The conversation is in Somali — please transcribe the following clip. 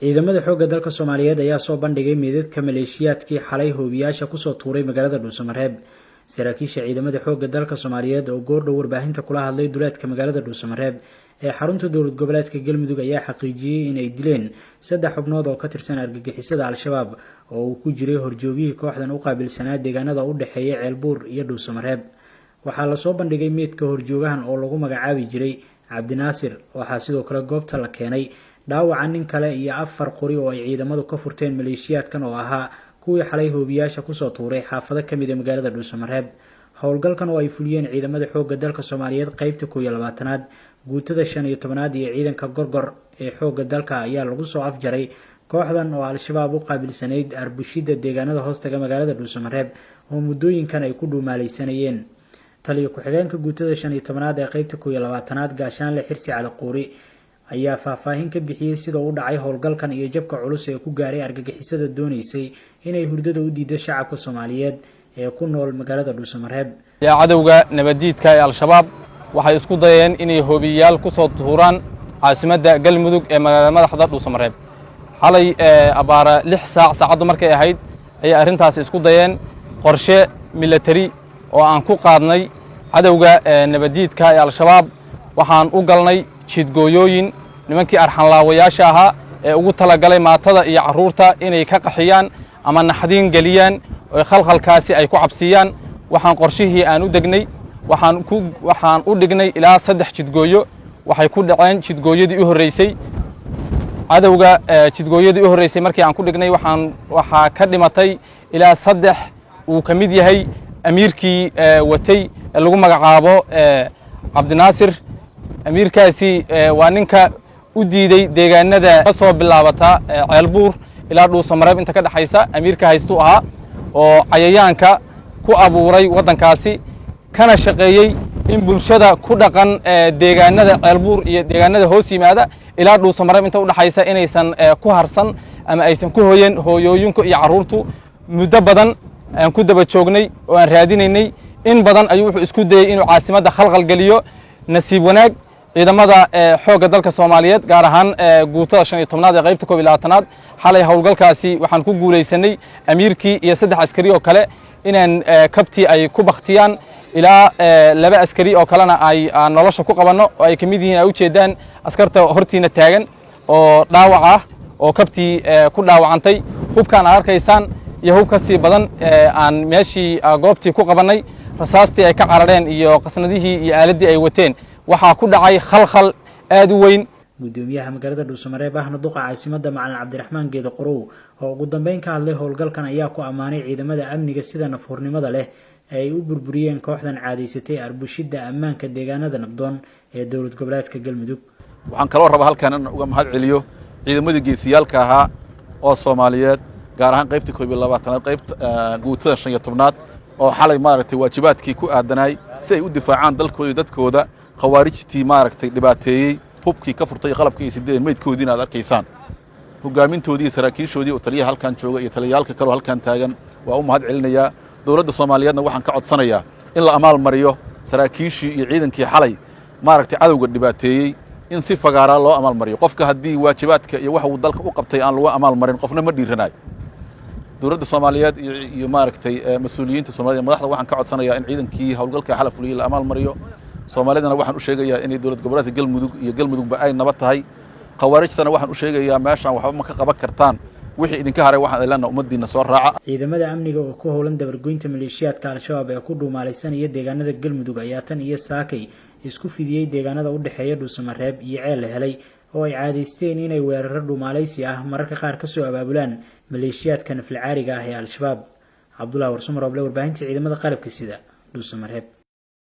ciidamada xoogga dalka Soomaaliyeed ayaa soo bandhigay meedadka maleeshiyaadkii xalay hoobiyaasha ku soo tuuray magaalada Dhuusamareeb. saraakiisha ciidamada xoogga dalka Soomaaliyeed oo goordhow warbaahinta kula hadlay duleedka magaalada Dhuusamareeb ee xarunta dowlad goboleedka Galmudug ayaa xaqiijiyay in ay dileen 3 xubnood oo ka tirsan argagixisada Al-Shabaab oo uu ku jiray horjoogihii kooxdan u qaabilsanaa deegaanada u dhaxeeya Ceelbuur iyo Dhuusamareeb. waxaa la soo bandhigay meedka horjoogahan oo lagu magacaabi jiray Cabdinaasir. waxaa sidoo kale goobta la keenay dhaawaca nin kale iyo 4 qori oo ay ciidamadu ka furteen maleeshiyaadkan oo ahaa kuwii xalay hoobiyaasha ku soo tuuray xaafado ka mid ah magaalada Dhuusamareeb. howlgalkan oo ay fuliyeen ciidamada xoogga dalka Soomaaliyeed qaybta 12aad guutada 15aad iyo ciidanka gorgor ee xoogga dalka ayaa lagu soo afjaray kooxdan oo Al-Shabaab u qaabilsanayd arbushida deegaanada hoostaga magaalada Dhuusamareeb oo muddooyinkan ay ku dhuumaalaysanayeen. taliye ku-xigeenka guutada 15aad ee qaybta 12aad gaashaanle Xirsi Cali Quuri ayaa faahfaahin ka bixiyay sida uu dhacay howlgalkan iyo jabka culus ee ku gaaray argagixisada doonaysay inay hurdada u diido shacabka Soomaaliyeed ee ku nool magaalada Dhuusamareeb. cadawga nabadiidka ee Al-Shabaab waxay isku dayeen inay hoobiyaal ku soo tuuraan caasimadda Galmudug ee magaalada madaxda Dhuusamareeb. xalay abaara 6 saacad markay ahayd ay arintaas isku dayeen qorshe military oo aan ku qaadnay cadawga nabadiidka ee Al-Shabaab. waxaan u galnay jidgooyooyin nimankii arxanlaawayaasha ahaa ee ugu talagalay maatada iyo caruurta inay ka qaxiyaan ama naxdin galiyaan oo khalkhalkaasi ay ku cabsiyaan. waxaan qorshihii aan u degnay waxaan u dhignay ilaa 3 jidgooyo. waxay ku dhaceen jidgooyadii u horeysay cadawga jidgooyadii u horeysay markii aan ku dhignay waxaa ka dhimatay ilaa 3 uu ka mid yahay amiirkii watay lagu magacaabo Cabdinaasir. amiirkaasi waa ninka u diiday deegaanada ka soo bilaabata Ceelbuur ilaa Dhuusamareeb inta ka dhaxaysa. amiirka haystu ahaa oo cayayaanka ku abuuray wadankaasi kana shaqeeyay in bulshada ku dhaqan deegaanada Ceelbuur iyo deegaanada hoos yimaada ilaa Dhuusamareeb inta u dhaxaysa inaysan ku harsan ama aysan ku hooyeen hooyooyinka iyo caruurtu. muddo badan aan ku daba joognay oo aan raadinaynay in badan ayuu wuxuu isku dayay inuu caasimadda khalkhal galiyo. nasiib wanaag ciidamada xoogga dalka Soomaaliyeed gaar ahaan guutada 15aad ee qaybta 12aad xalay howlgalkaasi waxaan ku guuleysanay amiirkii iyo 3 askari oo kale inaan kabti ay ku baqtiyaan ilaa 2 askari oo kalena ay nolosha ku qabanno oo ay kamid yihiin ay u jeedaan askarta hortiina taagan oo dhaawac ah oo kabti ku dhaawacantay. hubkaan arkaysaan iyo hub ka sii badan aan meeshii goobtii ku qabanay rasaastii ay ka carareen iyo qasnadihii iyo aaladii ay wateen waxaa ku dhacay khalkhal aad u weyn. gudoomiyaha magaalada Dhuusamareeb ahna duqa caasimadda Macalin Cabdiraxmaan Geedo Qorow oo ugu dambeyn ka hadlay howlgalkan ayaa ku amaanay ciidamada amniga sida nafhurnimada leh ay u burburiyeen kooxdan caadaysatay arbushida ammaanka deegaanada nabdoon ee dowlad goboleedka Galmudug. waxaan kaloo rabaa halkan in uga mahad celiyo ciidamadii geesiyaalka ahaa oo Soomaaliyeed gaar ahaan qaybta 12aad qaybta guutada 15aad oo xalay maaragtay waajibaadkii ku aadanay si ay u difaacaan dalkooda iyo dadkooda khawaarijtii maaragtay dhibaateeyay hubkii ka furtay qalabkii ay sideen meedkoodii inaad arkaysaan. hogaamintoodii saraakiishoodii oo taliyaha halkan jooga iyo taliyaalka kale oo halkan taagan waa u mahad celinayaa. dowladda Soomaaliyeedna waxaan ka codsanayaa in la amaal mariyo saraakiishii iyo ciidankii xalay maaragtay cadawga dhibaateeyay in si fagaara loo amaal mariyo. qofka haddii waajibaadka iyo waxa uu dalka u qabtay aan lagu amaal marin qofna ma dhiiranayo. dowladda Soomaaliyeed iyo maaragtay mas'uuliyiinta Soomaaliyeed madaxda waxaan ka codsanayaa in ciidankii howlgalka xalay fuliyay la amaal mariyo. Soomaalidana waxaan u sheegayaa in dowlad goboleedka Galmudug iyo Galmudugba ay nabad tahay. khawaarijtana waxaan u sheegayaa meeshan waxba ma ka qaban kartaan. wixii idinka haray waxaan ilaa umadiina soo raaca. ciidamada amniga oo ku howlan dabargoynta maleeshiyaadka Al-Shabaab ee ku dhuumaalaysanaya deegaanada Galmudug ayaa tan iyo saakay isku fidiyay deegaanada u dhaxeeya Dhuusamareeb iyo Ceel helay oo ay caadaysteen inay weeraro dhuumaalaysi ah mararka qaar ka soo abaabulaan maleeshiyaadka nafil caariga ah ee Al-Shabaab. Cabdullaahi Warsumar oo warbaahinta ciidamada qalabka sida Dhuusamareeb.